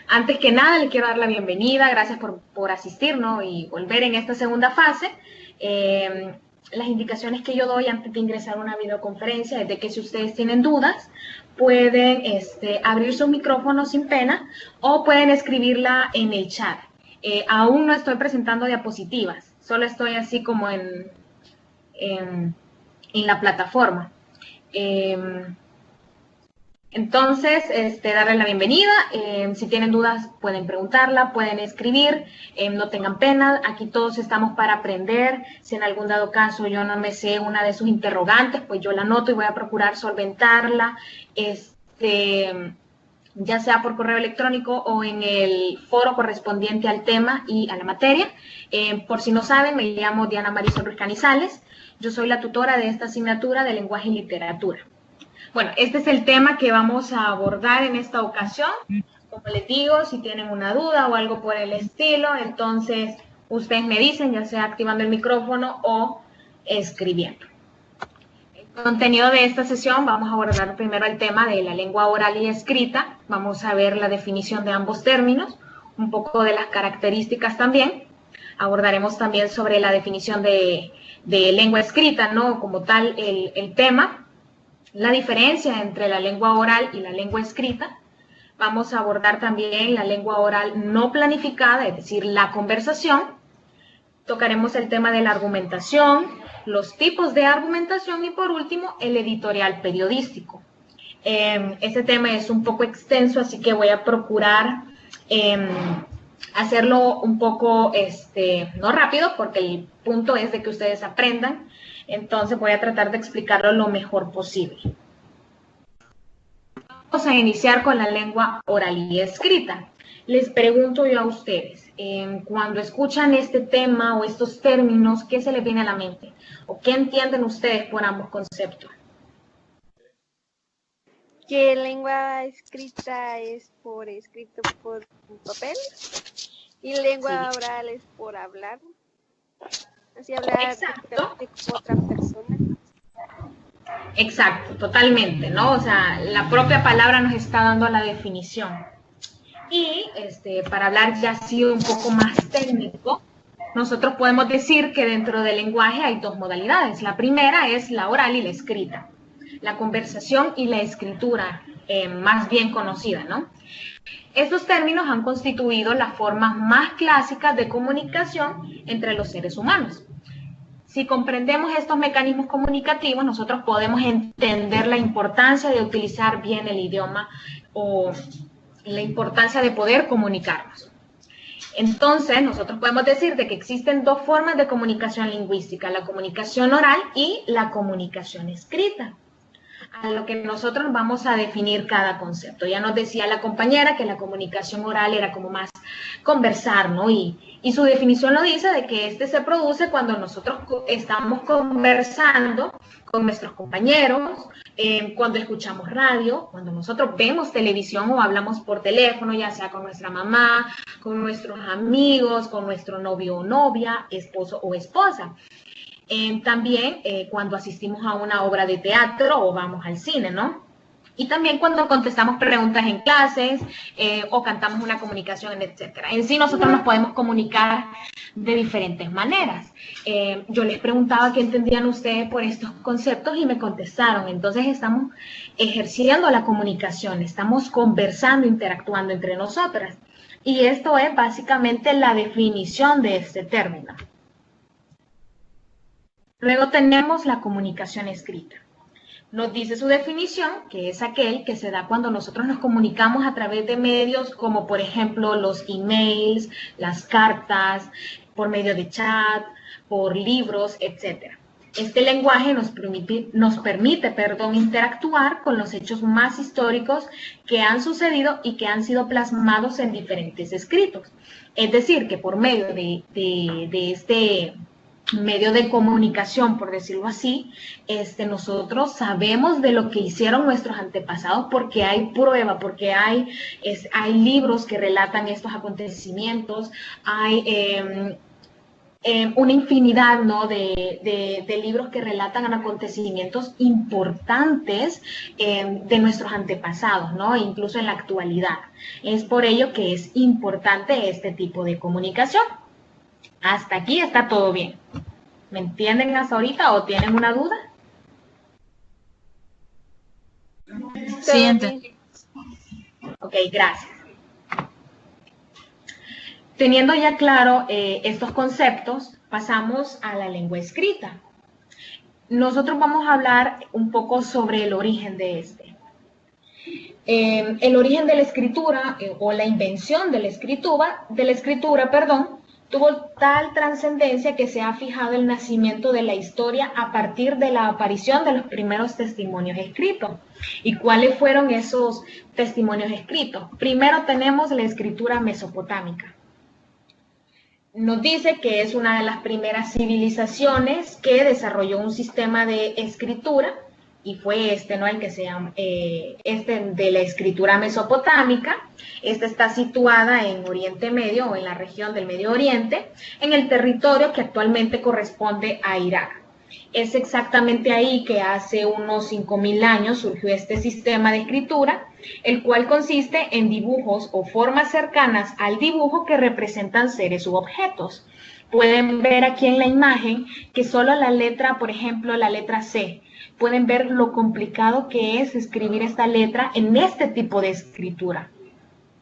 Antes que nada, le quiero dar la bienvenida, gracias por asistir, ¿no? Y volver en esta segunda fase. Las indicaciones que yo doy antes de ingresar a una videoconferencia es de que si ustedes tienen dudas, pueden abrir su micrófono sin pena o pueden escribirla en el chat. Aún no estoy presentando diapositivas, solo estoy así como en la plataforma. Entonces, darle la bienvenida. Si tienen dudas, pueden preguntarla, pueden escribir, no tengan pena. Aquí todos estamos para aprender. Si en algún dado caso yo no me sé una de sus interrogantes, pues yo la anoto y voy a procurar solventarla, ya sea por correo electrónico o en el foro correspondiente al tema y a la materia. Por si no saben, me llamo Diana Marisol Ruiz Canizales. Yo soy la tutora de esta asignatura de lenguaje y literatura. Bueno, este es el tema que vamos a abordar en esta ocasión. Como les digo, si tienen una duda o algo por el estilo, entonces ustedes me dicen, ya sea activando el micrófono o escribiendo. El contenido de esta sesión, vamos a abordar primero el tema de la lengua oral y escrita. Vamos a ver la definición de ambos términos, un poco de las características también. Abordaremos también sobre la definición de lengua escrita, ¿no? Como tal, el tema. La diferencia entre la lengua oral y la lengua escrita. Vamos a abordar también la lengua oral no planificada, es decir, la conversación. Tocaremos el tema de la argumentación, los tipos de argumentación y por último el editorial periodístico. Este tema es un poco extenso, así que voy a procurar hacerlo un poco, no rápido, porque el punto es de que ustedes aprendan. Entonces voy a tratar de explicarlo lo mejor posible. Vamos a iniciar con la lengua oral y escrita. Les pregunto yo a ustedes, cuando escuchan este tema o estos términos, ¿qué se les viene a la mente? ¿O qué entienden ustedes por ambos conceptos? Que lengua escrita es por escrito por un papel y lengua oral es por hablar. Así hablar con otra persona. Exacto, totalmente, ¿no? O sea, la propia palabra nos está dando la definición. Y para hablar ya así un poco más técnico, nosotros podemos decir que dentro del lenguaje hay dos modalidades. La primera es la oral y la escrita. La conversación y la escritura, más bien conocida, ¿no? Estos términos han constituido las formas más clásicas de comunicación entre los seres humanos. Si comprendemos estos mecanismos comunicativos, nosotros podemos entender la importancia de utilizar bien el idioma o la importancia de poder comunicarnos. Entonces, nosotros podemos decir de que existen dos formas de comunicación lingüística, la comunicación oral y la comunicación escrita, a lo que nosotros vamos a definir cada concepto. Ya nos decía la compañera que la comunicación oral era como más conversar, ¿no? Y su definición lo dice de que se produce cuando nosotros estamos conversando con nuestros compañeros, cuando escuchamos radio, cuando nosotros vemos televisión o hablamos por teléfono, ya sea con nuestra mamá, con nuestros amigos, con nuestro novio o novia, esposo o esposa. También cuando asistimos a una obra de teatro o vamos al cine, ¿no? Y también cuando contestamos preguntas en clases o cantamos una comunicación, etc. En sí nosotros nos podemos comunicar de diferentes maneras. Yo les preguntaba qué entendían ustedes por estos conceptos y me contestaron. Entonces estamos ejerciendo la comunicación, estamos conversando, interactuando entre nosotras. Y esto es básicamente la definición de este término. Luego tenemos la comunicación escrita. Nos dice su definición, que es aquel que se da cuando nosotros nos comunicamos a través de medios como, por ejemplo, los emails, las cartas, por medio de chat, por libros, etc. Este lenguaje nos permite interactuar con los hechos más históricos que han sucedido y que han sido plasmados en diferentes escritos. Es decir, que por medio de este medio de comunicación, por decirlo así, nosotros sabemos de lo que hicieron nuestros antepasados porque hay prueba, porque hay libros que relatan estos acontecimientos, hay una infinidad, ¿no?, de libros que relatan acontecimientos importantes de nuestros antepasados, ¿no?, incluso en la actualidad. Es por ello que es importante este tipo de comunicación. Hasta aquí está todo bien. ¿Me entienden hasta ahorita o tienen una duda? Sí, entendí. Ok, gracias. Teniendo ya claro estos conceptos, pasamos a la lengua escrita. Nosotros vamos a hablar un poco sobre el origen de este. El origen de la escritura o la invención de la escritura, tuvo tal trascendencia que se ha fijado el nacimiento de la historia a partir de la aparición de los primeros testimonios escritos. ¿Y cuáles fueron esos testimonios escritos? Primero tenemos la escritura mesopotámica. Nos dice que es una de las primeras civilizaciones que desarrolló un sistema de escritura, y fue este, ¿no?, el que se llama, de la escritura mesopotámica. Esta está situada en Oriente Medio o en la región del Medio Oriente, en el territorio que actualmente corresponde a Irak. Es exactamente ahí que hace unos 5.000 años surgió este sistema de escritura, el cual consiste en dibujos o formas cercanas al dibujo que representan seres u objetos. Pueden ver aquí en la imagen que solo la letra, por ejemplo, la letra C, pueden ver lo complicado que es escribir esta letra en este tipo de escritura.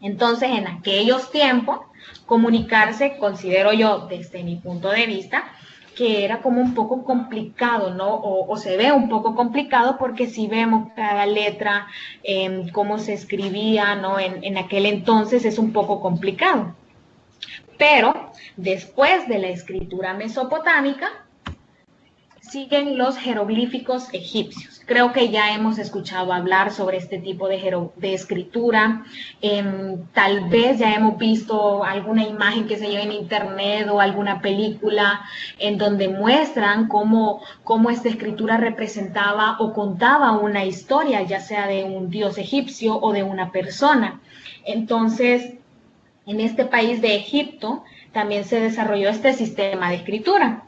Entonces, en aquellos tiempos, comunicarse, considero yo, desde mi punto de vista, que era como un poco complicado, ¿no? O se ve un poco complicado porque si vemos cada letra, cómo se escribía, ¿no?, en aquel entonces es un poco complicado. Pero después de la escritura mesopotámica, siguen los jeroglíficos egipcios. Creo que ya hemos escuchado hablar sobre este tipo de escritura. Tal vez ya hemos visto alguna imagen que se lleva en internet o alguna película en donde muestran cómo esta escritura representaba o contaba una historia, ya sea de un dios egipcio o de una persona. Entonces, en este país de Egipto también se desarrolló este sistema de escritura.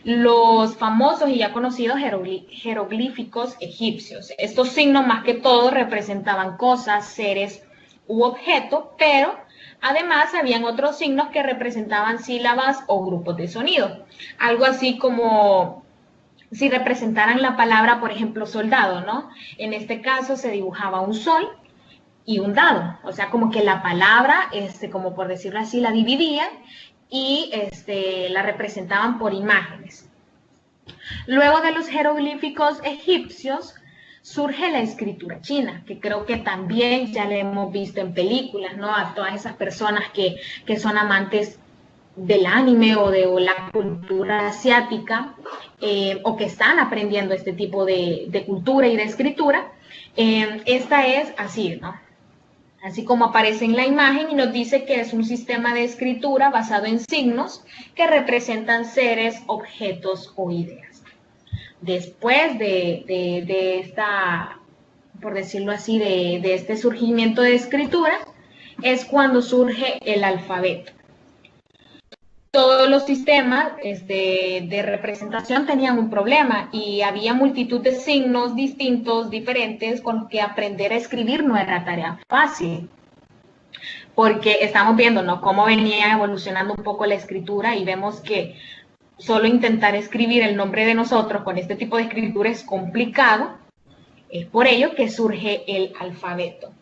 Los famosos y ya conocidos jeroglíficos egipcios. Estos signos más que todo representaban cosas, seres u objetos, pero además habían otros signos que representaban sílabas o grupos de sonido. Algo así como si representaran la palabra, por ejemplo, soldado, ¿no? En este caso se dibujaba un sol y un dado, o sea, como que la palabra, como por decirlo así, la dividían y la representaban por imágenes. Luego de los jeroglíficos egipcios surge la escritura china, que creo que también ya la hemos visto en películas, ¿no? A todas esas personas que son amantes del anime o de la cultura asiática o que están aprendiendo este tipo de cultura y de escritura. Esta es así, ¿no? Así como aparece en la imagen y nos dice que es un sistema de escritura basado en signos que representan seres, objetos o ideas. Después de esta, por decirlo así, de este surgimiento de escritura, es cuando surge el alfabeto. Todos los sistemas de representación tenían un problema y había multitud de signos distintos, diferentes, con los que aprender a escribir no era tarea fácil. Porque estamos viendo, ¿no?, cómo venía evolucionando un poco la escritura y vemos que solo intentar escribir el nombre de nosotros con este tipo de escritura es complicado. Es por ello que surge el alfabeto.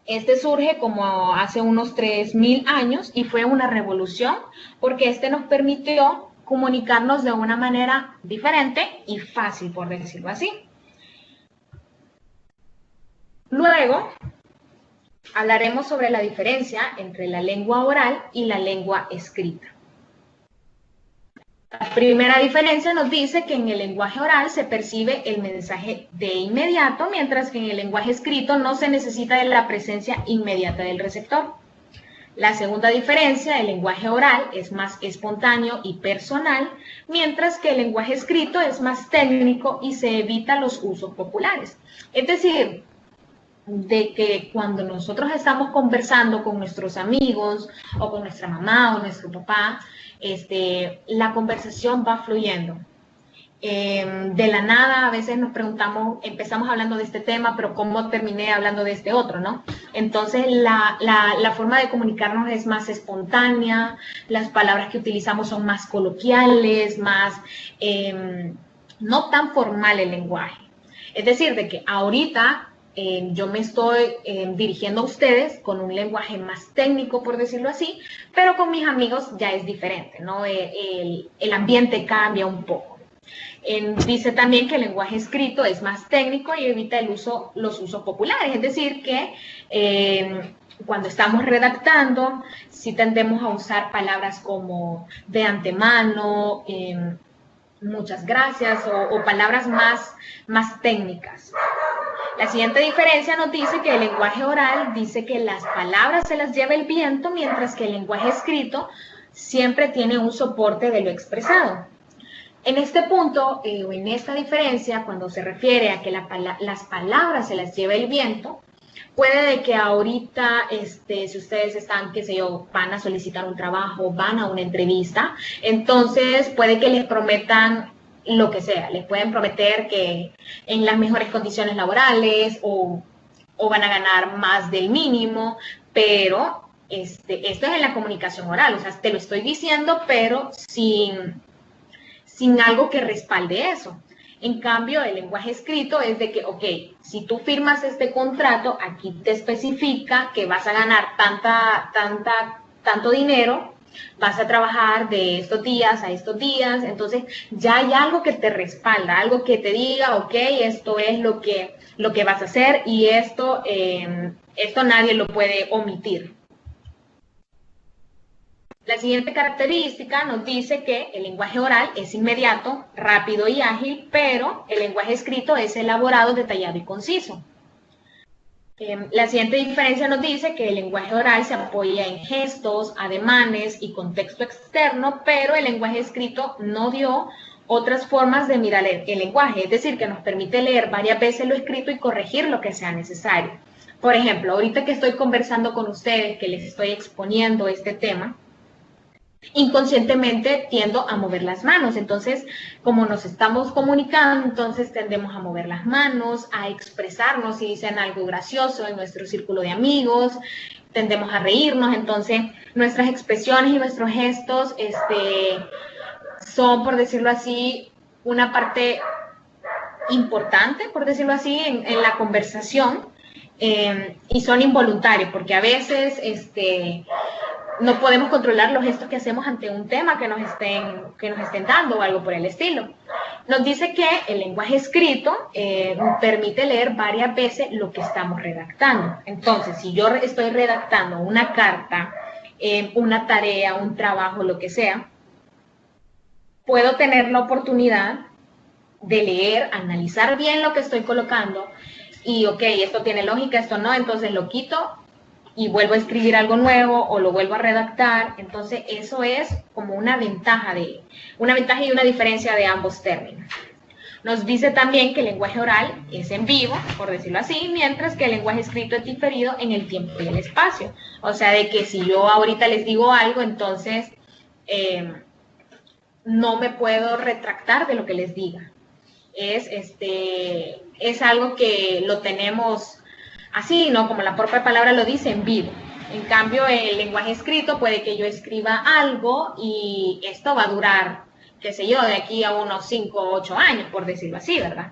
Este surge como hace unos 3.000 años y fue una revolución porque nos permitió comunicarnos de una manera diferente y fácil, por decirlo así. Luego hablaremos sobre la diferencia entre la lengua oral y la lengua escrita. La primera diferencia nos dice que en el lenguaje oral se percibe el mensaje de inmediato, mientras que en el lenguaje escrito no se necesita de la presencia inmediata del receptor. La segunda diferencia, el lenguaje oral es más espontáneo y personal, mientras que el lenguaje escrito es más técnico y se evita los usos populares. Es decir, de que cuando nosotros estamos conversando con nuestros amigos o con nuestra mamá o nuestro papá, la conversación va fluyendo. De la nada a veces nos preguntamos, empezamos hablando de este tema, pero ¿cómo terminé hablando de este otro, no? Entonces la forma de comunicarnos es más espontánea, las palabras que utilizamos son más coloquiales, más no tan formal el lenguaje. Es decir, de que ahorita yo me estoy dirigiendo a ustedes con un lenguaje más técnico, por decirlo así, pero con mis amigos ya es diferente, ¿no? El ambiente cambia un poco. Dice también que el lenguaje escrito es más técnico y evita los usos populares, es decir, que cuando estamos redactando, sí tendemos a usar palabras como de antemano, muchas gracias o palabras más técnicas. La siguiente diferencia nos dice que el lenguaje oral dice que las palabras se las lleva el viento, mientras que el lenguaje escrito siempre tiene un soporte de lo expresado. En este punto, o en esta diferencia, cuando se refiere a que las palabras se las lleva el viento, puede de que ahorita, si ustedes están, qué sé yo, van a solicitar un trabajo, van a una entrevista, entonces puede que les prometan lo que sea, les pueden prometer que en las mejores condiciones laborales o van a ganar más del mínimo, pero esto es en la comunicación oral, o sea, te lo estoy diciendo, pero sin algo que respalde eso. En cambio, el lenguaje escrito es de que, ok, si tú firmas este contrato, aquí te especifica que vas a ganar tanto dinero, vas a trabajar de estos días a estos días, entonces ya hay algo que te respalda, algo que te diga, ok, esto es lo que vas a hacer y esto nadie lo puede omitir. La siguiente característica nos dice que el lenguaje oral es inmediato, rápido y ágil, pero el lenguaje escrito es elaborado, detallado y conciso. La siguiente diferencia nos dice que el lenguaje oral se apoya en gestos, ademanes y contexto externo, pero el lenguaje escrito no dio otras formas de mirar el lenguaje, es decir, que nos permite leer varias veces lo escrito y corregir lo que sea necesario. Por ejemplo, ahorita que estoy conversando con ustedes, que les estoy exponiendo este tema, inconscientemente tiendo a mover las manos, entonces como nos estamos comunicando, entonces tendemos a mover las manos, a expresarnos si dicen algo gracioso en nuestro círculo de amigos, tendemos a reírnos, entonces nuestras expresiones y nuestros gestos son, por decirlo así, una parte importante, por decirlo así, en la conversación, y son involuntarios, porque a veces no podemos controlar los gestos que hacemos ante un tema que nos estén dando o algo por el estilo. Nos dice que el lenguaje escrito permite leer varias veces lo que estamos redactando. Entonces, si yo estoy redactando una carta, una tarea, un trabajo, lo que sea, puedo tener la oportunidad de leer, analizar bien lo que estoy colocando y, ok, esto tiene lógica, esto no, entonces lo quito y vuelvo a escribir algo nuevo o lo vuelvo a redactar. Entonces eso es como una ventaja y una diferencia de ambos términos. Nos dice también que el lenguaje oral es en vivo, por decirlo así, mientras que el lenguaje escrito es diferido en el tiempo y el espacio. O sea, de que si yo ahorita les digo algo, entonces no me puedo retractar de lo que les diga. Es algo que lo tenemos así, ¿no? Como la propia palabra lo dice, en vivo. En cambio, el lenguaje escrito puede que yo escriba algo y esto va a durar, qué sé yo, de aquí a unos 5 o 8 años, por decirlo así, ¿verdad?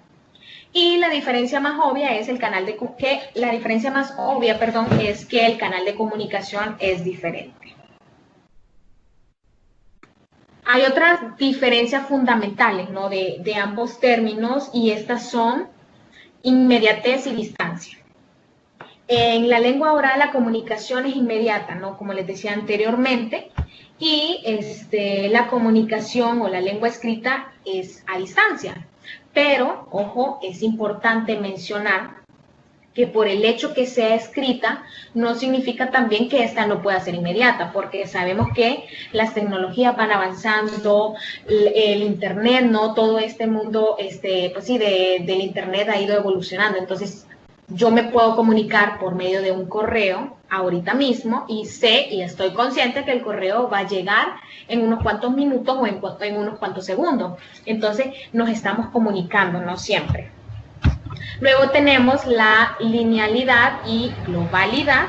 Y la diferencia más obvia es es que el canal de comunicación es diferente. Hay otras diferencias fundamentales, ¿no? de ambos términos, y estas son inmediatez y distancia. En la lengua oral la comunicación es inmediata, ¿no? Como les decía anteriormente, y la comunicación o la lengua escrita es a distancia. Pero, ojo, es importante mencionar que por el hecho que sea escrita, no significa también que esta no pueda ser inmediata, porque sabemos que las tecnologías van avanzando, el internet, ¿no? Todo este mundo, pues sí, del internet ha ido evolucionando. Entonces, yo me puedo comunicar por medio de un correo ahorita mismo y sé y estoy consciente que el correo va a llegar en unos cuantos minutos o en unos cuantos segundos. Entonces nos estamos comunicando, no siempre. Luego tenemos la linealidad y globalidad.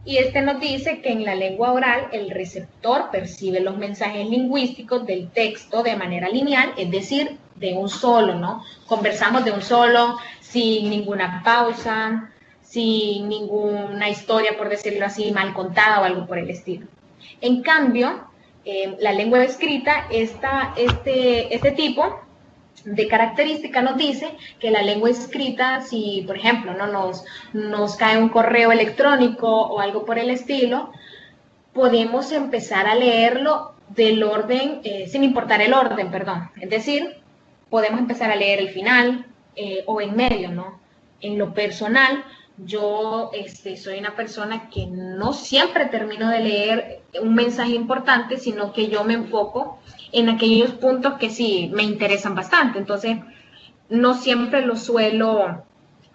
Y este nos dice que en la lengua oral el receptor percibe los mensajes lingüísticos del texto de manera lineal, es decir, de un solo, ¿no? Conversamos de un solo, sin ninguna pausa, sin ninguna historia, por decirlo así, mal contada o algo por el estilo. En cambio, la lengua escrita, este tipo de característica nos dice que la lengua escrita, si por ejemplo no nos cae un correo electrónico o algo por el estilo, podemos empezar a leerlo del orden, sin importar el orden, perdón. Es decir, podemos empezar a leer el final o en medio, ¿no? En lo personal, yo soy una persona que no siempre termino de leer un mensaje importante, sino que yo me enfoco en aquellos puntos que sí me interesan bastante. Entonces, no siempre lo suelo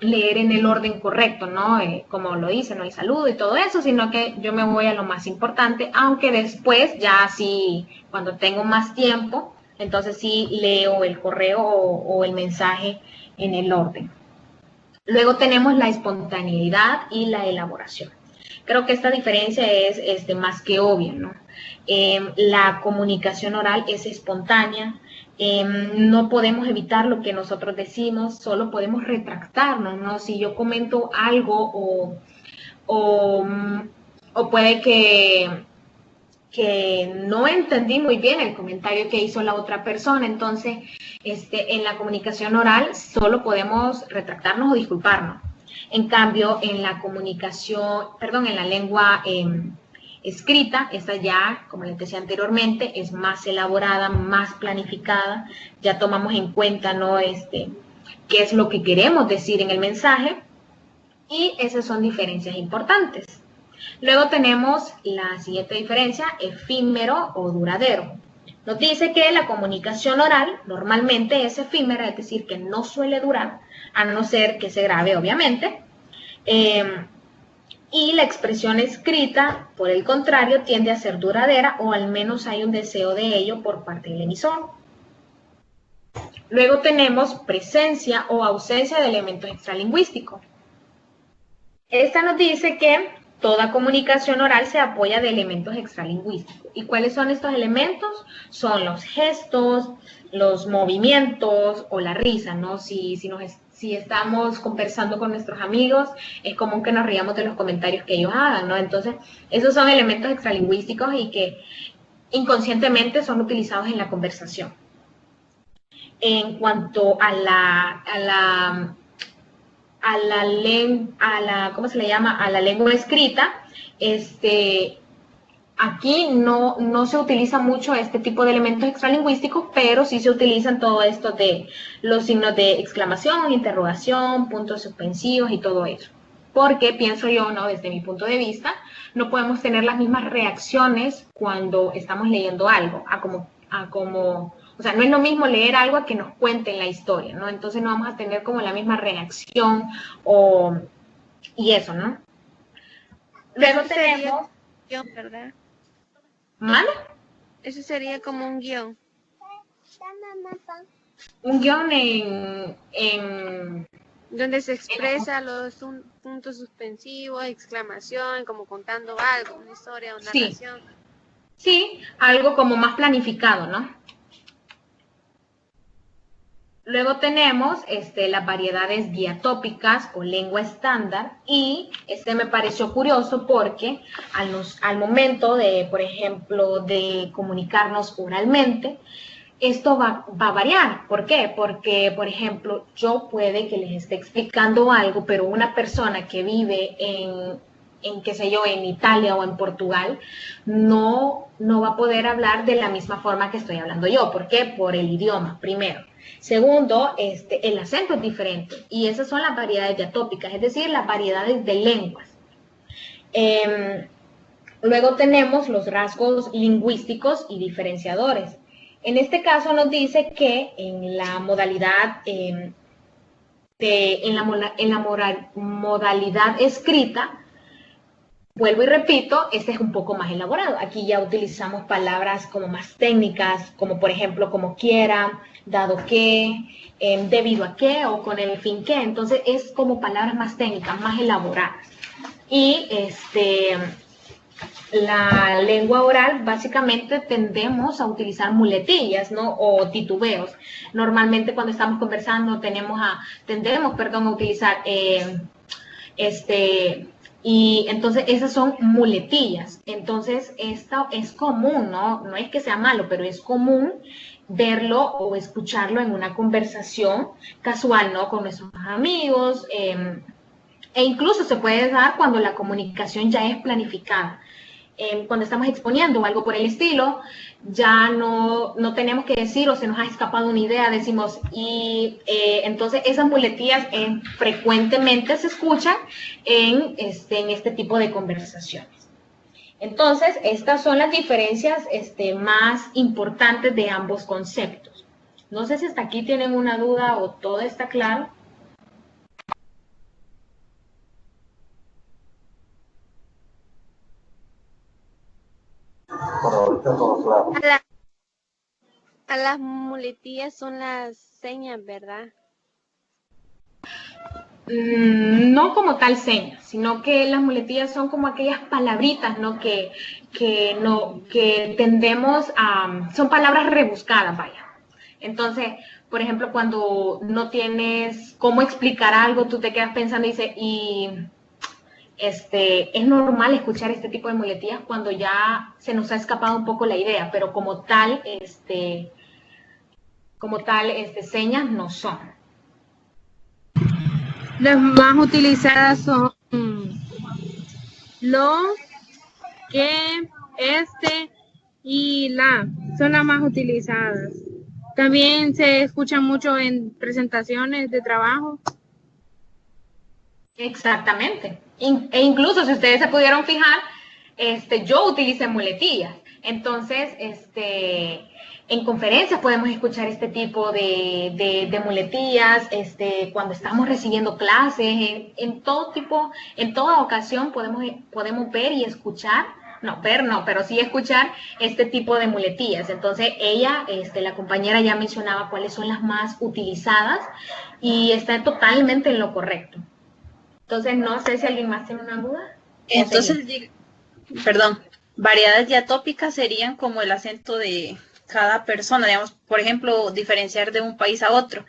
leer en el orden correcto, ¿no? Como lo dice, ¿no? El saludo y todo eso, sino que yo me voy a lo más importante, aunque después, ya sí, cuando tengo más tiempo, entonces sí leo el correo o el mensaje en el orden. Luego tenemos la espontaneidad y la elaboración. Creo que esta diferencia es más que obvia, ¿no? La comunicación oral es espontánea, no podemos evitar lo que nosotros decimos, solo podemos retractarnos, ¿no? Si yo comento algo o puede que no entendí muy bien el comentario que hizo la otra persona, entonces en la comunicación oral solo podemos retractarnos o disculparnos. En cambio, en la en la lengua escrita, esta ya, como les decía anteriormente, es más elaborada, más planificada, ya tomamos en cuenta, ¿no? Qué es lo que queremos decir en el mensaje, y esas son diferencias importantes. Luego tenemos la siguiente diferencia, efímero o duradero. Nos dice que la comunicación oral normalmente es efímera, es decir, que no suele durar, a no ser que se grabe, obviamente. Y la expresión escrita, por el contrario, tiende a ser duradera, o al menos hay un deseo de ello por parte del emisor. Luego tenemos presencia o ausencia de elementos extralingüísticos. Esta nos dice que toda comunicación oral se apoya de elementos extralingüísticos. ¿Y cuáles son estos elementos? Son los gestos, los movimientos o la risa, ¿no? Si estamos conversando con nuestros amigos, es común que nos riamos de los comentarios que ellos hagan, ¿no? Entonces, esos son elementos extralingüísticos y que inconscientemente son utilizados en la conversación. En cuanto a la ¿cómo se le llama? A la lengua escrita, aquí no se utiliza mucho este tipo de elementos extralingüísticos, pero sí se utilizan todo esto de los signos de exclamación, interrogación, puntos suspensivos y todo eso. Porque pienso yo, ¿no? Desde mi punto de vista, no podemos tener las mismas reacciones cuando estamos leyendo algo, o sea, no es lo mismo leer algo a que nos cuenten la historia, ¿no? Entonces no vamos a tener como la misma reacción y eso, ¿no? Luego tenemos... Guión, ¿verdad? ¿Mal? Eso sería como un guión. Un guión en Donde se expresa los puntos suspensivos, exclamación, como contando algo, una historia o narración. Sí, algo como más planificado, ¿no? Luego tenemos las variedades diatópicas o lengua estándar, y me pareció curioso porque al momento de, por ejemplo, de comunicarnos oralmente, esto va a variar. ¿Por qué? Porque, por ejemplo, yo puede que les esté explicando algo, pero una persona que vive qué sé yo, en Italia o en Portugal, no va a poder hablar de la misma forma que estoy hablando yo. ¿Por qué? Por el idioma, primero. Segundo, el acento es diferente, y esas son las variedades diatópicas, es decir, las variedades de lenguas. Luego tenemos los rasgos lingüísticos y diferenciadores. En este caso nos dice que en la modalidad modalidad escrita, vuelvo y repito, este es un poco más elaborado. Aquí ya utilizamos palabras como más técnicas, como por ejemplo, como quiera, dado que, debido a qué o con el fin que. Entonces es como palabras más técnicas, más elaboradas. Y la lengua oral, básicamente tendemos a utilizar muletillas, ¿no? O titubeos. Normalmente cuando estamos conversando tendemos a utilizar y entonces esas son muletillas. Entonces esto es común, ¿no? No es que sea malo, pero es común verlo o escucharlo en una conversación casual, ¿no? Con nuestros amigos, e incluso se puede dar cuando la comunicación ya es planificada. Cuando estamos exponiendo o algo por el estilo, ya no tenemos que decir o se nos ha escapado una idea, decimos, y entonces esas muletillas frecuentemente se escuchan en este tipo de conversaciones. Entonces, estas son las diferencias más importantes de ambos conceptos. No sé si hasta aquí tienen una duda o todo está claro. A las muletillas son las señas, ¿verdad? No como tal señas, sino que las muletillas son como aquellas palabritas, ¿no? Que tendemos a, son palabras rebuscadas, vaya. Entonces, por ejemplo, cuando no tienes cómo explicar algo, tú te quedas pensando y dices, es normal escuchar este tipo de muletillas cuando ya se nos ha escapado un poco la idea, pero como tal, señas no son. Las más utilizadas son lo, que, y la. Son las más utilizadas. También se escucha mucho en presentaciones de trabajo. Exactamente. E incluso si ustedes se pudieron fijar, yo utilicé muletillas. Entonces, en conferencias podemos escuchar este tipo de muletillas, cuando estamos recibiendo clases, en toda ocasión podemos ver y escuchar, pero sí escuchar este tipo de muletillas. Entonces, la compañera ya mencionaba cuáles son las más utilizadas y está totalmente en lo correcto. Entonces, no sé si alguien más tiene una duda. Entonces, perdón, variedades diatópicas serían como el acento de cada persona, digamos, por ejemplo, diferenciar de un país a otro.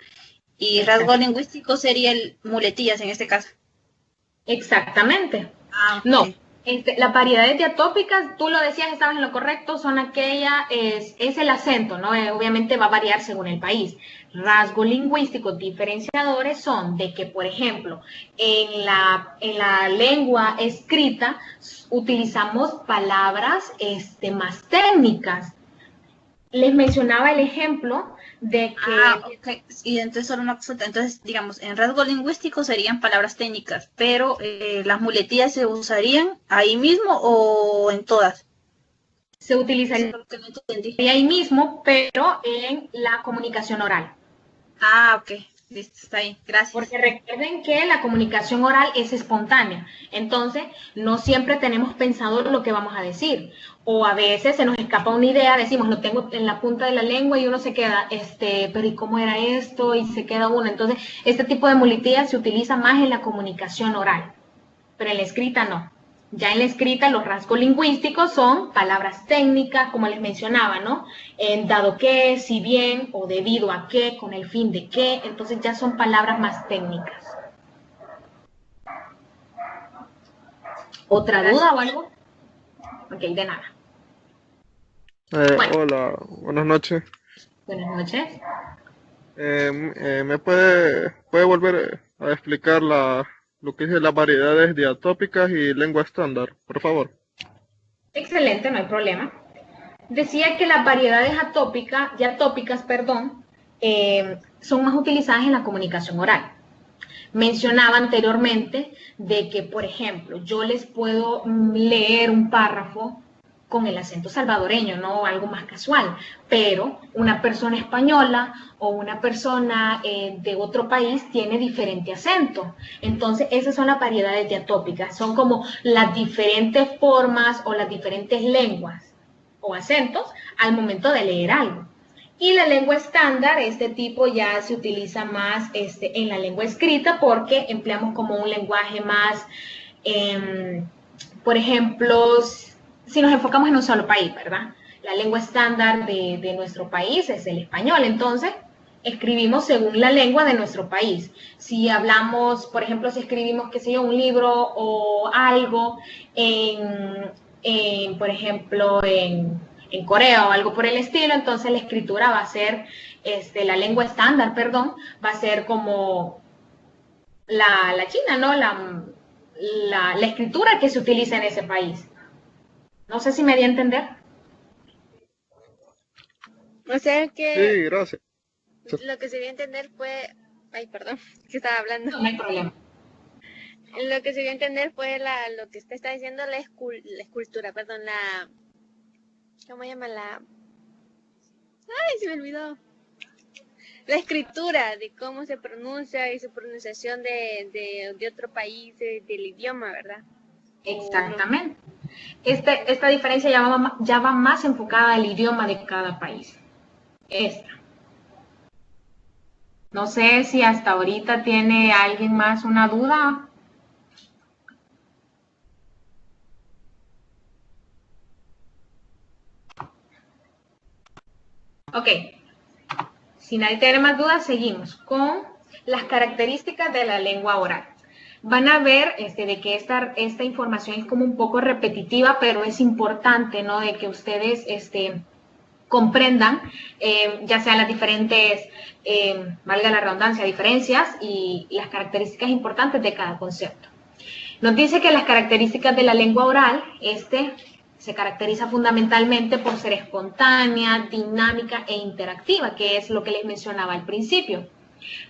Y rasgo lingüístico sería el muletillas en este caso. Exactamente. Ah, okay. No, las variedades diatópicas, tú lo decías, estabas en lo correcto, son aquellas, es el acento, ¿no? Obviamente va a variar según el país. Rasgos lingüísticos diferenciadores son de que, por ejemplo, en la lengua escrita utilizamos palabras más técnicas. Les mencionaba el ejemplo de que... Okay. Y entonces solo una consulta. Entonces, digamos, en rasgo lingüístico serían palabras técnicas, pero las muletillas se usarían ahí mismo o en todas. Se utilizaría ahí mismo, pero en la comunicación oral. Ah, ok. Listo, está ahí. Gracias. Porque recuerden que la comunicación oral es espontánea. Entonces, no siempre tenemos pensado lo que vamos a decir. O a veces se nos escapa una idea, decimos, lo tengo en la punta de la lengua y uno se queda, pero ¿y cómo era esto? Y se queda uno. Entonces, este tipo de muletillas se utiliza más en la comunicación oral, pero en la escrita no. Ya en la escrita los rasgos lingüísticos son palabras técnicas, como les mencionaba, ¿no? En dado que, si bien, o debido a qué, con el fin de qué, entonces ya son palabras más técnicas. ¿Otra duda o algo? Ok, de nada. Bueno. Hola, buenas noches. Buenas noches. ¿Me puede volver a explicar lo que es las variedades diatópicas y lengua estándar, por favor? Excelente, no hay problema. Decía que las variedades diatópicas, son más utilizadas en la comunicación oral. Mencionaba anteriormente de que, por ejemplo, yo les puedo leer un párrafo con el acento salvadoreño, no algo más casual, pero una persona española o una persona de otro país tiene diferente acento. Entonces, esas son las variedades diatópicas, son como las diferentes formas o las diferentes lenguas o acentos al momento de leer algo. Y la lengua estándar, este tipo ya se utiliza más en la lengua escrita porque empleamos como un lenguaje más, por ejemplo, si nos enfocamos en un solo país, ¿verdad? La lengua estándar de nuestro país es el español, entonces escribimos según la lengua de nuestro país. Si hablamos, por ejemplo, si escribimos, qué sé yo, un libro o algo por ejemplo, en Corea o algo por el estilo, entonces la escritura va a ser, la lengua estándar, perdón, va a ser como la china, ¿no? La escritura que se utiliza en ese país. No sé si me di a entender. O sea que Sí, gracias. lo que se dio a entender fue... Ay, perdón, que estaba hablando. No hay problema. Lo que se dio a entender fue lo que usted está diciendo, la escultura, perdón, ¿cómo se llama? Ay, se me olvidó. La escritura, de cómo se pronuncia y su pronunciación de otro país, del idioma, ¿verdad? Exactamente. Esta diferencia ya va más enfocada al idioma de cada país. No sé si hasta ahorita tiene alguien más una duda. Ok. Si nadie tiene más dudas, seguimos con las características de la lengua oral. Van a ver de que esta información es como un poco repetitiva, pero es importante, ¿no? De que ustedes comprendan, ya sea las diferentes, valga la redundancia, diferencias y las características importantes de cada concepto. Nos dice que las características de la lengua oral, se caracteriza fundamentalmente por ser espontánea, dinámica e interactiva, que es lo que les mencionaba al principio.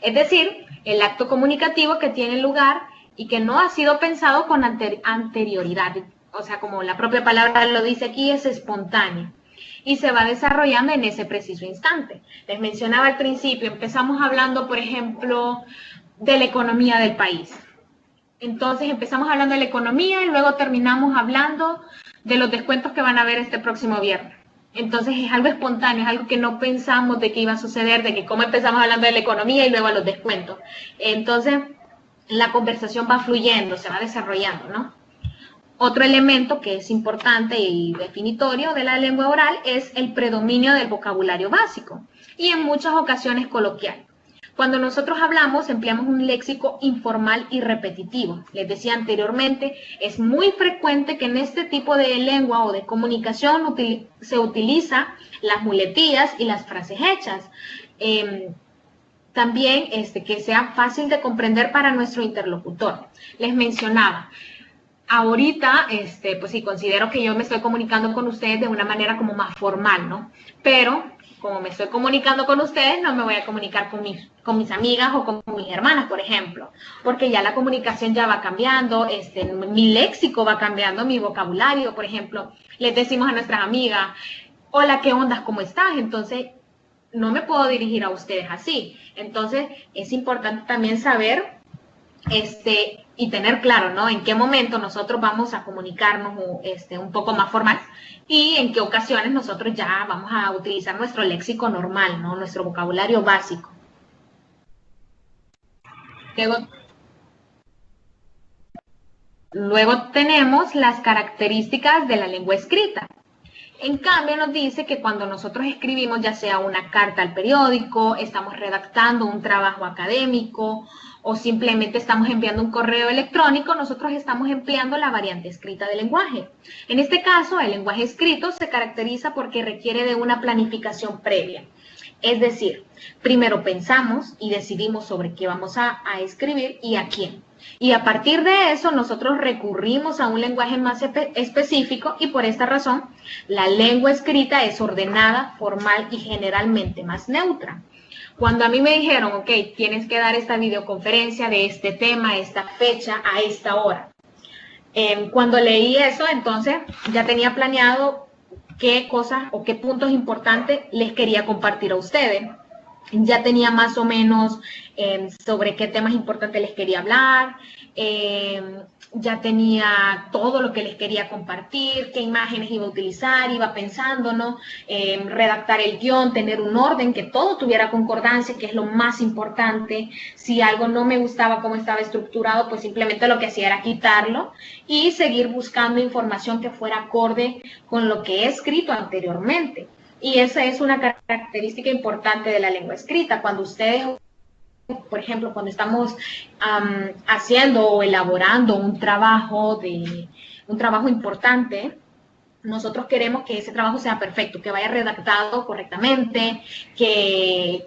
Es decir, el acto comunicativo que tiene lugar y que no ha sido pensado con anterioridad. O sea, como la propia palabra lo dice aquí, es espontáneo y se va desarrollando en ese preciso instante. Les mencionaba al principio, empezamos hablando, por ejemplo, de la economía del país. Entonces empezamos hablando de la economía y luego terminamos hablando de los descuentos que van a haber este próximo viernes. Entonces es algo espontáneo, es algo que no pensamos de que iba a suceder, de que cómo empezamos hablando de la economía y luego a los descuentos. Entonces la conversación va fluyendo, se va desarrollando, ¿no? Otro elemento que es importante y definitorio de la lengua oral es el predominio del vocabulario básico y en muchas ocasiones coloquial. Cuando nosotros hablamos, empleamos un léxico informal y repetitivo. Les decía anteriormente, es muy frecuente que en este tipo de lengua o de comunicación se utiliza las muletillas y las frases hechas. También que sea fácil de comprender para nuestro interlocutor. Les mencionaba, ahorita, pues sí, considero que yo me estoy comunicando con ustedes de una manera como más formal, ¿no? Pero como me estoy comunicando con ustedes, no me voy a comunicar con mis amigas o con mis hermanas, por ejemplo, porque ya la comunicación ya va cambiando, mi léxico va cambiando, mi vocabulario, por ejemplo, les decimos a nuestras amigas, hola, ¿qué onda? ¿Cómo estás? Entonces, no me puedo dirigir a ustedes así. Entonces, es importante también saber, y tener claro, ¿no? En qué momento nosotros vamos a comunicarnos un poco más formal y en qué ocasiones nosotros ya vamos a utilizar nuestro léxico normal, ¿no? Nuestro vocabulario básico. Luego tenemos las características de la lengua escrita. En cambio, nos dice que cuando nosotros escribimos, ya sea una carta al periódico, estamos redactando un trabajo académico o simplemente estamos enviando un correo electrónico, nosotros estamos empleando la variante escrita del lenguaje. En este caso, el lenguaje escrito se caracteriza porque requiere de una planificación previa. Es decir, primero pensamos y decidimos sobre qué vamos a escribir y a quién. Y a partir de eso, nosotros recurrimos a un lenguaje más específico y por esta razón, la lengua escrita es ordenada, formal y generalmente más neutra. Cuando a mí me dijeron, ok, tienes que dar esta videoconferencia de este tema, esta fecha, a esta hora. Cuando leí eso, entonces ya tenía planeado qué cosas o qué puntos importantes les quería compartir a ustedes. Ya tenía más o menos sobre qué temas importantes les quería hablar, ya tenía todo lo que les quería compartir, qué imágenes iba a utilizar, iba pensando, ¿no? Redactar el guión, tener un orden, que todo tuviera concordancia, que es lo más importante. Si algo no me gustaba cómo estaba estructurado, pues simplemente lo que hacía era quitarlo y seguir buscando información que fuera acorde con lo que he escrito anteriormente. Y esa es una característica importante de la lengua escrita. Cuando ustedes, por ejemplo, cuando estamos haciendo o elaborando un trabajo importante, nosotros queremos que ese trabajo sea perfecto, que vaya redactado correctamente, que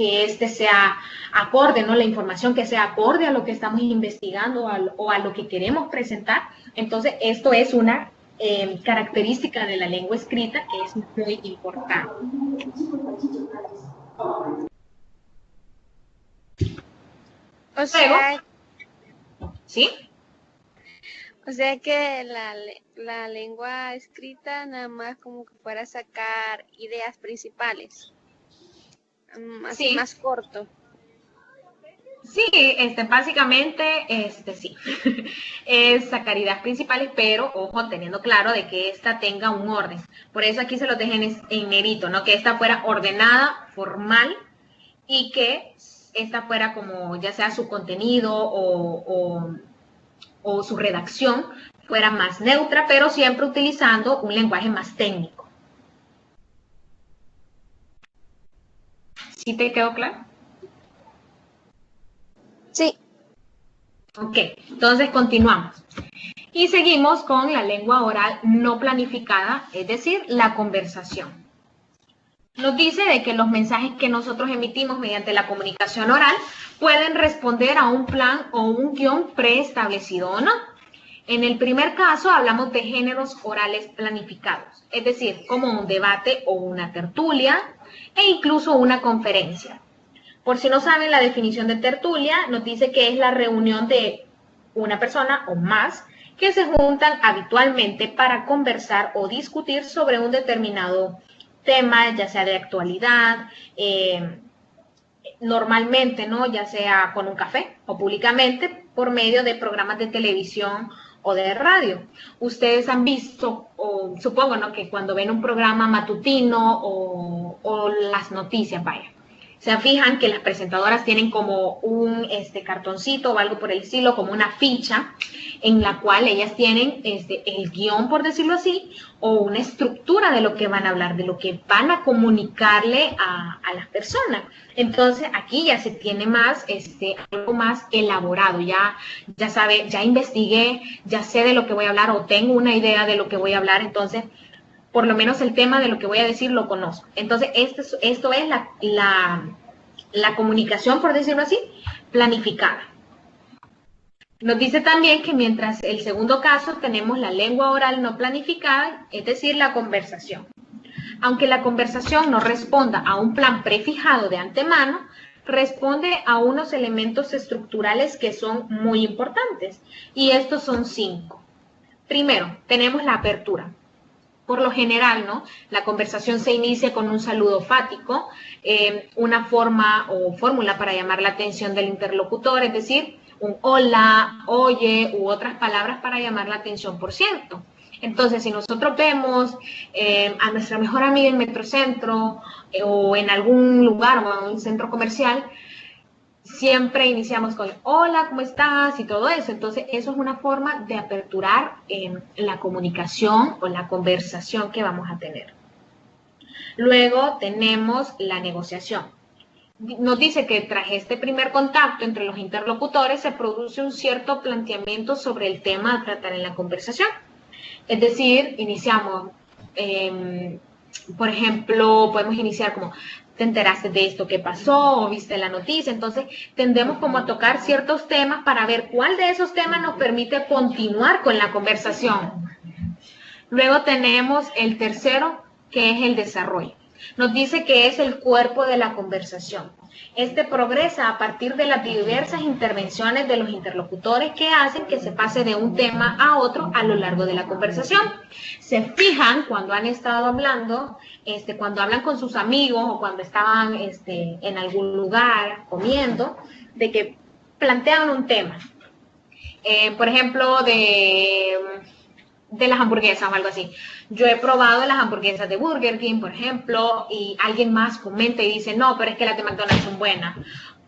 este sea acorde, ¿no? La información que sea acorde a lo que estamos investigando o a lo que queremos presentar. Entonces, esto es una característica de la lengua escrita que es muy importante. O sea, ¿sí? O sea que la lengua escrita nada más como que para sacar ideas principales, así Sí. más corto. Sí, básicamente, sí, es sacar ideas principales, pero ojo, teniendo claro de que esta tenga un orden. Por eso aquí se lo dejé en negrito, ¿no? Que esta fuera ordenada, formal, y que esta fuera como, ya sea su contenido o su redacción, fuera más neutra, pero siempre utilizando un lenguaje más técnico. ¿Sí te quedó claro? Sí. Ok, entonces continuamos. Y seguimos con la lengua oral no planificada, es decir, la conversación. Nos dice de que los mensajes que nosotros emitimos mediante la comunicación oral pueden responder a un plan o un guión preestablecido o no. En el primer caso hablamos de géneros orales planificados, es decir, como un debate o una tertulia e incluso una conferencia. Por si no saben, la definición de tertulia nos dice que es la reunión de una persona o más que se juntan habitualmente para conversar o discutir sobre un determinado tema, ya sea de actualidad, normalmente, ¿no? Ya sea con un café o públicamente por medio de programas de televisión o de radio. Ustedes han visto, o supongo, ¿no? Que cuando ven un programa matutino o las noticias, vaya, se fijan que las presentadoras tienen como un cartoncito o algo por el estilo, como una ficha en la cual ellas tienen el guión, por decirlo así, o una estructura de lo que van a hablar, de lo que van a comunicarle a las personas. Entonces aquí ya se tiene más, algo más elaborado, ya sabe, ya investigué, ya sé de lo que voy a hablar o tengo una idea de lo que voy a hablar, entonces por lo menos el tema de lo que voy a decir lo conozco. Entonces, esto es la comunicación, por decirlo así, planificada. Nos dice también que mientras el segundo caso tenemos la lengua oral no planificada, es decir, la conversación. Aunque la conversación no responda a un plan prefijado de antemano, responde a unos elementos estructurales que son muy importantes. Y estos son 5. Primero, tenemos la apertura. Por lo general, ¿no? La conversación se inicia con un saludo fático, una forma o fórmula para llamar la atención del interlocutor, es decir, un hola, oye, u otras palabras para llamar la atención, por cierto. Entonces, si nosotros vemos a nuestra mejor amiga en Metrocentro o en algún lugar o en un centro comercial, siempre iniciamos con hola, ¿cómo estás? Y todo eso. Entonces, eso es una forma de aperturar la comunicación o la conversación que vamos a tener. Luego tenemos la negociación. Nos dice que tras este primer contacto entre los interlocutores se produce un cierto planteamiento sobre el tema a tratar en la conversación. Es decir, iniciamos, por ejemplo, podemos iniciar como, ¿te enteraste de esto que pasó o viste la noticia? Entonces, tendemos como a tocar ciertos temas para ver cuál de esos temas nos permite continuar con la conversación. Luego tenemos el tercero, que es el desarrollo. Nos dice que es el cuerpo de la conversación. Este progresa a partir de las diversas intervenciones de los interlocutores que hacen que se pase de un tema a otro a lo largo de la conversación. Se fijan cuando han estado hablando, cuando hablan con sus amigos o cuando estaban en algún lugar comiendo, de que plantean un tema. Por ejemplo, de las hamburguesas o algo así. Yo he probado las hamburguesas de Burger King, por ejemplo, y alguien más comenta y dice, no, pero es que las de McDonald's son buenas.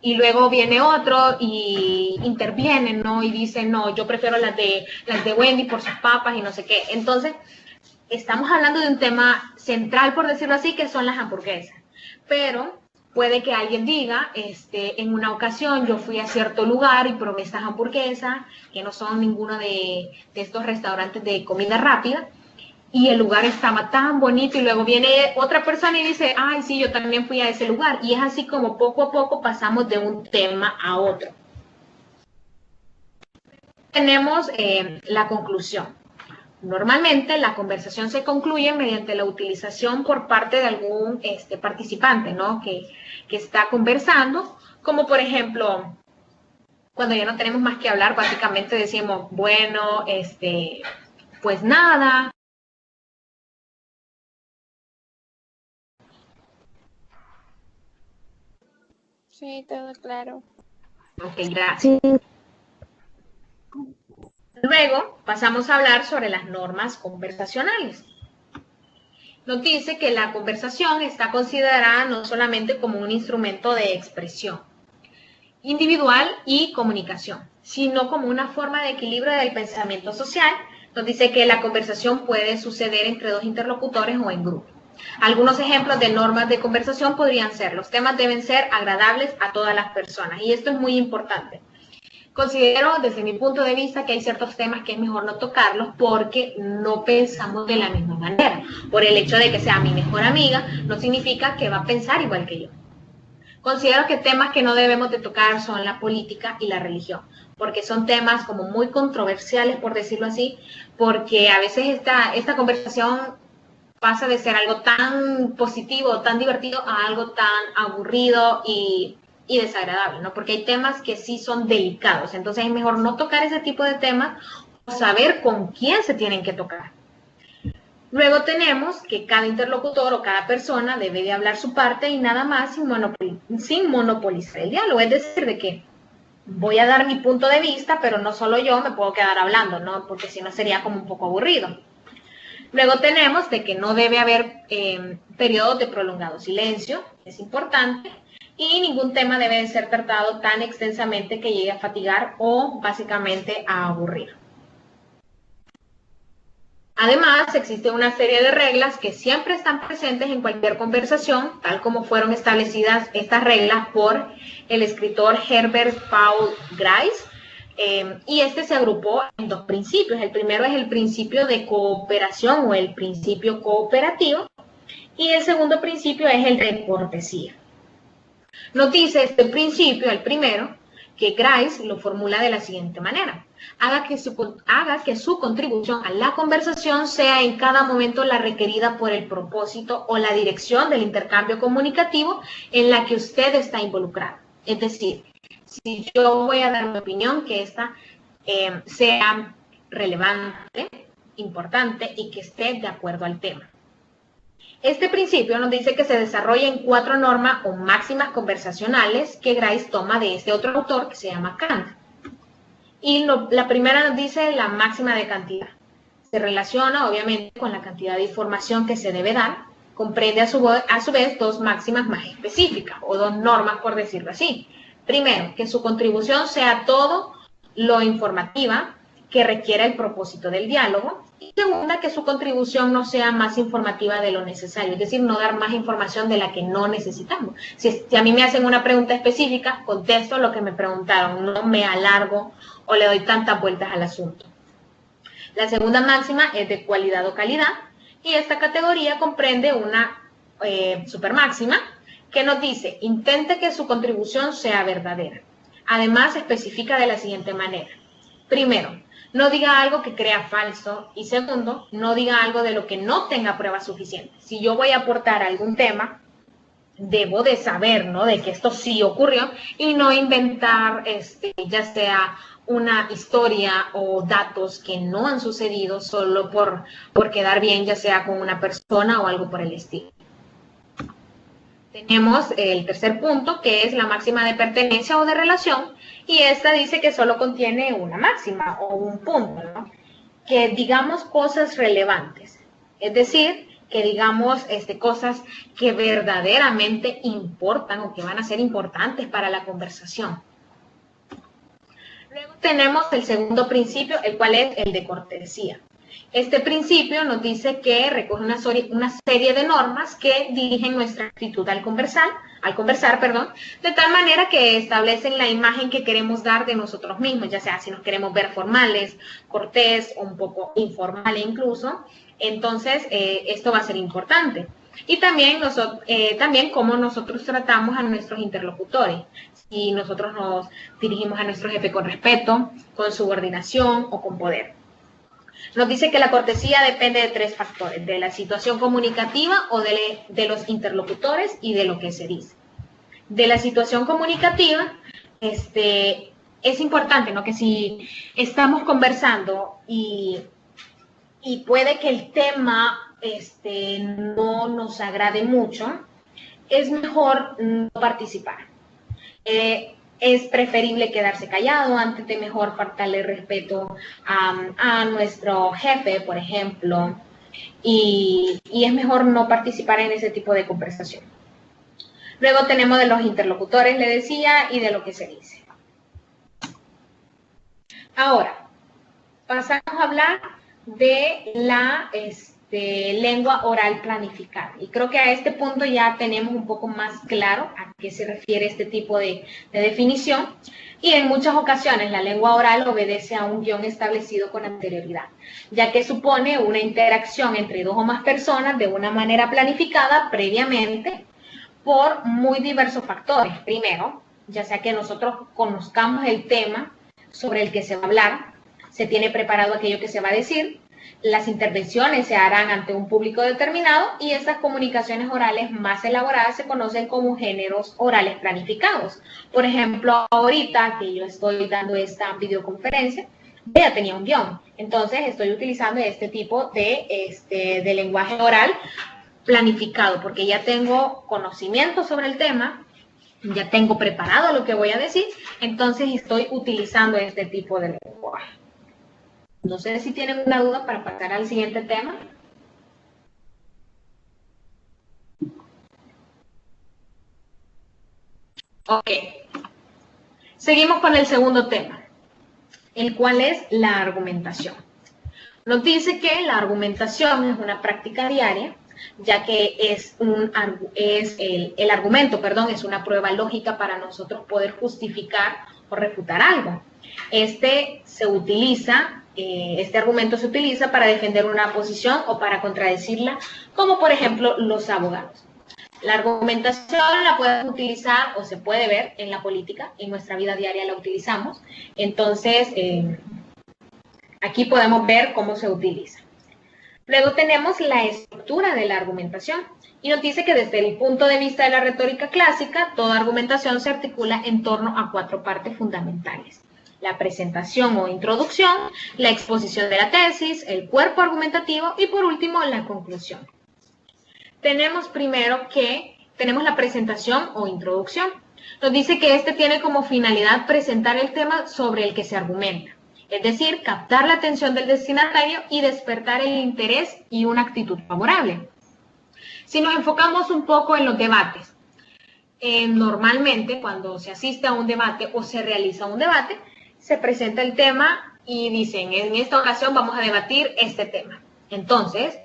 Y luego viene otro y interviene, ¿no? Y dice, no, yo prefiero las de Wendy por sus papas y no sé qué. Entonces, estamos hablando de un tema central, por decirlo así, que son las hamburguesas. Pero puede que alguien diga, en una ocasión yo fui a cierto lugar y probé estas hamburguesas, que no son ninguno de estos restaurantes de comida rápida, y el lugar estaba tan bonito, y luego viene otra persona y dice, ay, sí, yo también fui a ese lugar, y es así como poco a poco pasamos de un tema a otro. Tenemos la conclusión. Normalmente la conversación se concluye mediante la utilización por parte de algún participante, ¿no? que está conversando, como por ejemplo, cuando ya no tenemos más que hablar, básicamente decimos, bueno, pues nada. Sí, todo claro. Ok, gracias. Sí. Luego pasamos a hablar sobre las normas conversacionales. Nos dice que la conversación está considerada no solamente como un instrumento de expresión individual y comunicación, sino como una forma de equilibrio del pensamiento social. Nos dice que la conversación puede suceder entre dos interlocutores o en grupo. Algunos ejemplos de normas de conversación podrían ser, los temas deben ser agradables a todas las personas, y esto es muy importante. Considero, desde mi punto de vista, que hay ciertos temas que es mejor no tocarlos porque no pensamos de la misma manera. Por el hecho de que sea mi mejor amiga, no significa que va a pensar igual que yo. Considero que temas que no debemos de tocar son la política y la religión, porque son temas como muy controversiales, por decirlo así, porque a veces esta conversación pasa de ser algo tan positivo, tan divertido, a algo tan aburrido y desagradable, ¿no? Porque hay temas que sí son delicados, entonces es mejor no tocar ese tipo de temas o saber con quién se tienen que tocar. Luego tenemos que cada interlocutor o cada persona debe de hablar su parte y nada más sin monopolizar el diálogo, es decir, de que voy a dar mi punto de vista, pero no solo yo me puedo quedar hablando, ¿no? Porque si no sería como un poco aburrido. Luego tenemos de que no debe haber periodos de prolongado silencio, es importante, y ningún tema debe de ser tratado tan extensamente que llegue a fatigar o básicamente a aburrir. Además, existe una serie de reglas que siempre están presentes en cualquier conversación, tal como fueron establecidas estas reglas por el escritor Herbert Paul Grace, y se agrupó en dos principios. El primero es el principio de cooperación o el principio cooperativo, y el segundo principio es el de cortesía. Nos dice este principio, el primero, que Grace lo formula de la siguiente manera. Haga que su contribución a la conversación sea en cada momento la requerida por el propósito o la dirección del intercambio comunicativo en la que usted está involucrado. Es decir, si yo voy a dar mi opinión, que esta sea relevante, importante y que esté de acuerdo al tema. Este principio nos dice que se desarrolla en 4 normas o máximas conversacionales que Grace toma de este otro autor que se llama Kant. Y la primera nos dice la máxima de cantidad. Se relaciona obviamente con la cantidad de información que se debe dar. Comprende a su vez 2 máximas más específicas o 2 normas, por decirlo así. Primero, que su contribución sea todo lo informativa que requiera el propósito del diálogo. Y segunda, que su contribución no sea más informativa de lo necesario, es decir, no dar más información de la que no necesitamos. Si a mí me hacen una pregunta específica, contesto lo que me preguntaron, no me alargo o le doy tantas vueltas al asunto. La segunda máxima es de cualidad o calidad, y esta categoría comprende una supermáxima que nos dice, intente que su contribución sea verdadera. Además, especifica de la siguiente manera. Primero, no diga algo que crea falso. Y segundo, no diga algo de lo que no tenga pruebas suficientes. Si yo voy a aportar algún tema, debo de saber, ¿no?, de que esto sí ocurrió y no inventar, ya sea una historia o datos que no han sucedido solo por quedar bien, ya sea con una persona o algo por el estilo. Tenemos el tercer punto, que es la máxima de pertenencia o de relación, y esta dice que solo contiene una máxima o un punto, ¿no?, que digamos cosas relevantes, es decir, que digamos cosas que verdaderamente importan o que van a ser importantes para la conversación. Luego tenemos el segundo principio, el cual es el de cortesía. Este principio nos dice que recoge una serie de normas que dirigen nuestra actitud al conversar, de tal manera que establecen la imagen que queremos dar de nosotros mismos, ya sea si nos queremos ver formales, cortés o un poco informal incluso. Entonces, esto va a ser importante. Y también, también cómo nosotros tratamos a nuestros interlocutores. Si nosotros nos dirigimos a nuestro jefe con respeto, con subordinación o con poder. Nos dice que la cortesía depende de tres factores: de la situación comunicativa o de los interlocutores y de lo que se dice. De la situación comunicativa, es importante, ¿no?, que si estamos conversando y puede que el tema no nos agrade mucho, es mejor no participar. Es preferible quedarse callado antes de mejor faltarle respeto a nuestro jefe, por ejemplo, y es mejor no participar en ese tipo de conversación. Luego tenemos de los interlocutores, le decía, y de lo que se dice. Ahora, pasamos a hablar de la lengua oral planificada. Y creo que a este punto ya tenemos un poco más claro a qué se refiere este tipo de definición. Y en muchas ocasiones la lengua oral obedece a un guión establecido con anterioridad, ya que supone una interacción entre dos o más personas de una manera planificada previamente por muy diversos factores. Primero, ya sea que nosotros conozcamos el tema sobre el que se va a hablar, se tiene preparado aquello que se va a decir, las intervenciones se harán ante un público determinado y estas comunicaciones orales más elaboradas se conocen como géneros orales planificados. Por ejemplo, ahorita que yo estoy dando esta videoconferencia, ya tenía un guión, entonces estoy utilizando este tipo de lenguaje oral planificado porque ya tengo conocimiento sobre el tema, ya tengo preparado lo que voy a decir, entonces estoy utilizando este tipo de lenguaje. No sé si tienen una duda para pasar al siguiente tema. Ok. Seguimos con el segundo tema, el cual es la argumentación. Nos dice que la argumentación es una práctica diaria, ya que el argumento, es una prueba lógica para nosotros poder justificar o refutar algo. Este argumento se utiliza para defender una posición o para contradecirla, como por ejemplo los abogados. La argumentación la pueden utilizar o se puede ver en la política, en nuestra vida diaria la utilizamos. Entonces, aquí podemos ver cómo se utiliza. Luego tenemos la estructura de la argumentación y nos dice que desde el punto de vista de la retórica clásica, toda argumentación se articula en torno a 4 partes fundamentales: la presentación o introducción, la exposición de la tesis, el cuerpo argumentativo y por último la conclusión. Tenemos primero tenemos la presentación o introducción. Nos dice que tiene como finalidad presentar el tema sobre el que se argumenta, es decir, captar la atención del destinatario y despertar el interés y una actitud favorable. Si nos enfocamos un poco en los debates, normalmente cuando se asiste a un debate o se realiza un debate, se presenta el tema y dicen, en esta ocasión vamos a debatir este tema. Entonces,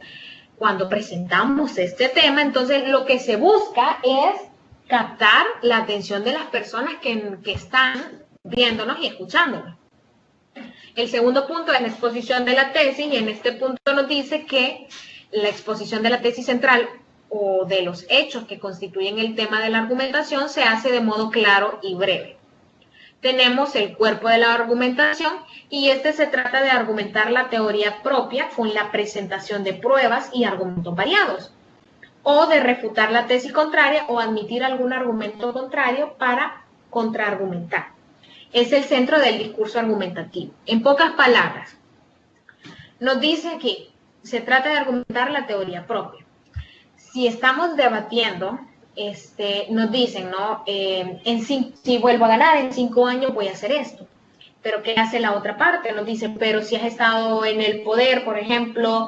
cuando presentamos este tema, entonces lo que se busca es captar la atención de las personas que están viéndonos y escuchándonos. El segundo punto es la exposición de la tesis y en este punto nos dice que la exposición de la tesis central o de los hechos que constituyen el tema de la argumentación se hace de modo claro y breve. Tenemos el cuerpo de la argumentación y este se trata de argumentar la teoría propia con la presentación de pruebas y argumentos variados, o de refutar la tesis contraria o admitir algún argumento contrario para contraargumentar. Es el centro del discurso argumentativo. En pocas palabras, nos dice aquí, se trata de argumentar la teoría propia. Si estamos debatiendo, nos dicen, ¿no? Si vuelvo a ganar, en 5 años voy a hacer esto. Pero ¿qué hace la otra parte? Nos dice, pero si has estado en el poder, por ejemplo,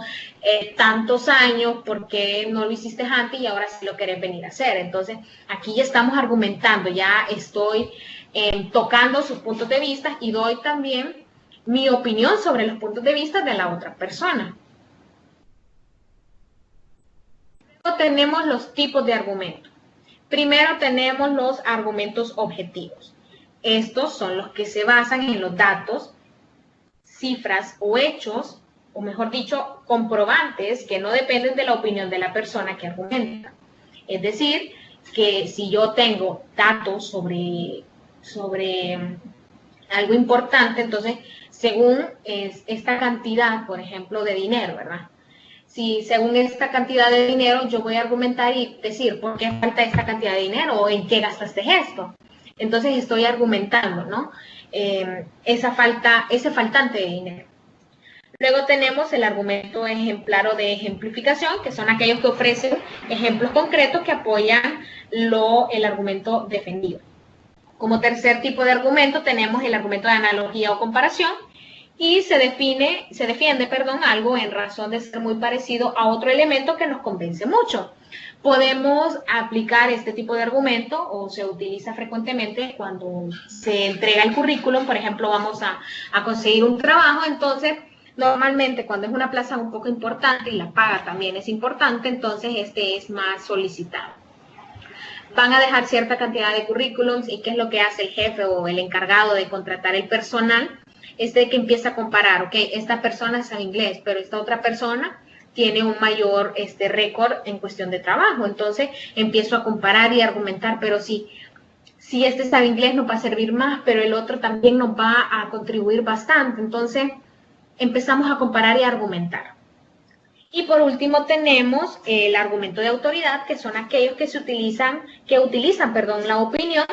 tantos años, ¿por qué no lo hiciste antes y ahora sí lo querés venir a hacer? Entonces, aquí ya estamos argumentando, ya estoy tocando sus puntos de vista y doy también mi opinión sobre los puntos de vista de la otra persona. Luego tenemos los tipos de argumentos. Primero tenemos los argumentos objetivos. Estos son los que se basan en los datos, cifras o hechos, o mejor dicho, comprobantes que no dependen de la opinión de la persona que argumenta. Es decir, que si yo tengo datos sobre algo importante, entonces, según esta cantidad, por ejemplo, de dinero, ¿verdad? Si según esta cantidad de dinero yo voy a argumentar y decir, ¿por qué falta esta cantidad de dinero? ¿O en qué gastaste esto? Entonces estoy argumentando, ¿no? Ese faltante de dinero. Luego tenemos el argumento ejemplar o de ejemplificación, que son aquellos que ofrecen ejemplos concretos que apoyan el argumento defendido. Como tercer tipo de argumento tenemos el argumento de analogía o comparación, y se defiende algo en razón de ser muy parecido a otro elemento que nos convence mucho. Podemos aplicar este tipo de argumento o se utiliza frecuentemente cuando se entrega el currículum, por ejemplo, vamos a conseguir un trabajo, entonces normalmente cuando es una plaza un poco importante y la paga también es importante, entonces este es más solicitado. Van a dejar cierta cantidad de currículums y ¿qué es lo que hace el jefe o el encargado de contratar el personal? Es de que empieza a comparar, ok, esta persona sabe inglés, pero esta otra persona tiene un mayor récord en cuestión de trabajo. Entonces empiezo a comparar y argumentar, pero si este sabe inglés nos va a servir más, pero el otro también nos va a contribuir bastante. Entonces empezamos a comparar y a argumentar. Y por último tenemos el argumento de autoridad, que son aquellos que utilizan la opinión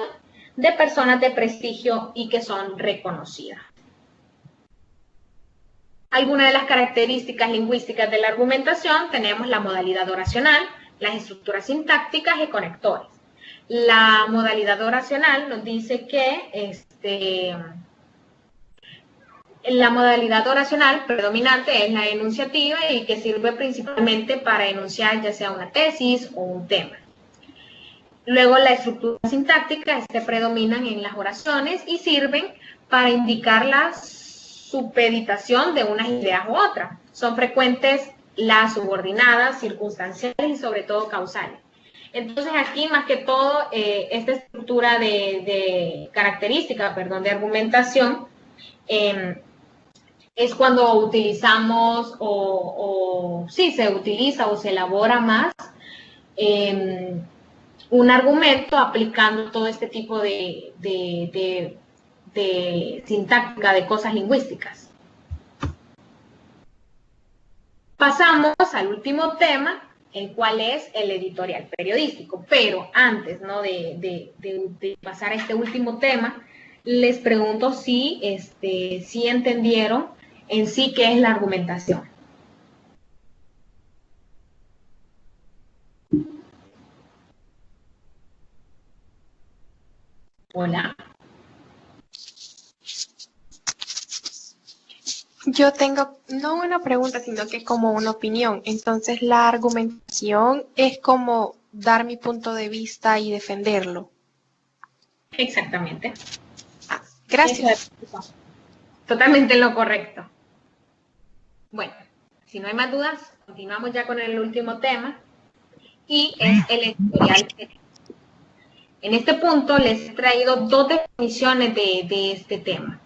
de personas de prestigio y que son reconocidas. Algunas de las características lingüísticas de la argumentación, tenemos la modalidad oracional, las estructuras sintácticas y conectores. La modalidad oracional nos dice que la modalidad oracional predominante es la enunciativa y que sirve principalmente para enunciar ya sea una tesis o un tema. Luego la estructura sintáctica predominan en las oraciones y sirven para indicar las supeditación de unas ideas u otras. Son frecuentes las subordinadas, circunstanciales y sobre todo causales. Entonces aquí más que todo esta estructura de argumentación es cuando utilizamos se utiliza o se elabora más un argumento aplicando todo este tipo de sintáctica, de cosas lingüísticas. Pasamos al último tema, el cual es el editorial periodístico. Pero antes, ¿no?, de pasar a este último tema, les pregunto si entendieron en sí qué es la argumentación. Hola. Yo tengo, no una pregunta, sino que como una opinión. Entonces, la argumentación es como dar mi punto de vista y defenderlo. Exactamente. Gracias. Totalmente lo correcto. Bueno, si no hay más dudas, continuamos ya con el último tema, y es el editorial. En este punto les he traído dos definiciones de este tema.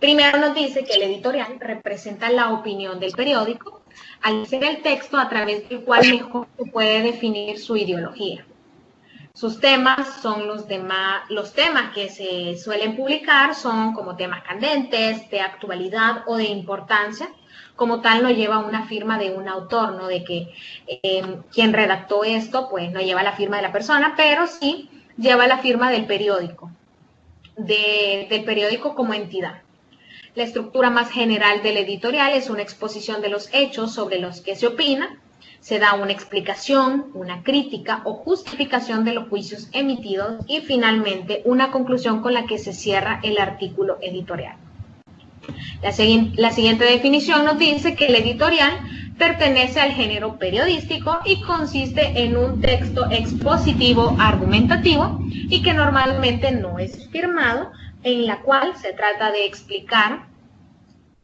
Primero nos dice que el editorial representa la opinión del periódico al ser el texto a través del cual mejor se puede definir su ideología. Sus temas son los temas que se suelen publicar son como temas candentes, de actualidad o de importancia. Como tal, no lleva una firma de un autor, ¿no? De que quien redactó esto, pues no lleva la firma de la persona, pero sí lleva la firma del periódico, del periódico como entidad. La estructura más general del editorial es una exposición de los hechos sobre los que se opina. Se da una explicación, una crítica o justificación de los juicios emitidos y finalmente una conclusión con la que se cierra el artículo editorial. La siguiente definición nos dice que el editorial pertenece al género periodístico y consiste en un texto expositivo argumentativo y que normalmente no es firmado, en la cual se trata de explicar,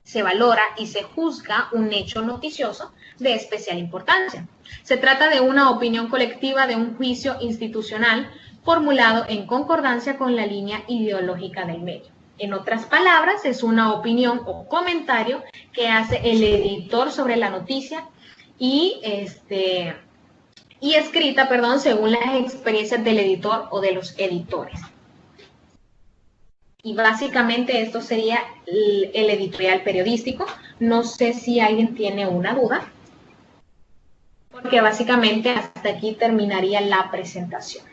se valora y se juzga un hecho noticioso de especial importancia. Se trata de una opinión colectiva de un juicio institucional formulado en concordancia con la línea ideológica del medio. En otras palabras, es una opinión o comentario que hace el editor sobre la noticia y escrita, según las experiencias del editor o de los editores. Y básicamente esto sería el editorial periodístico. No sé si alguien tiene una duda, porque básicamente hasta aquí terminaría la presentación.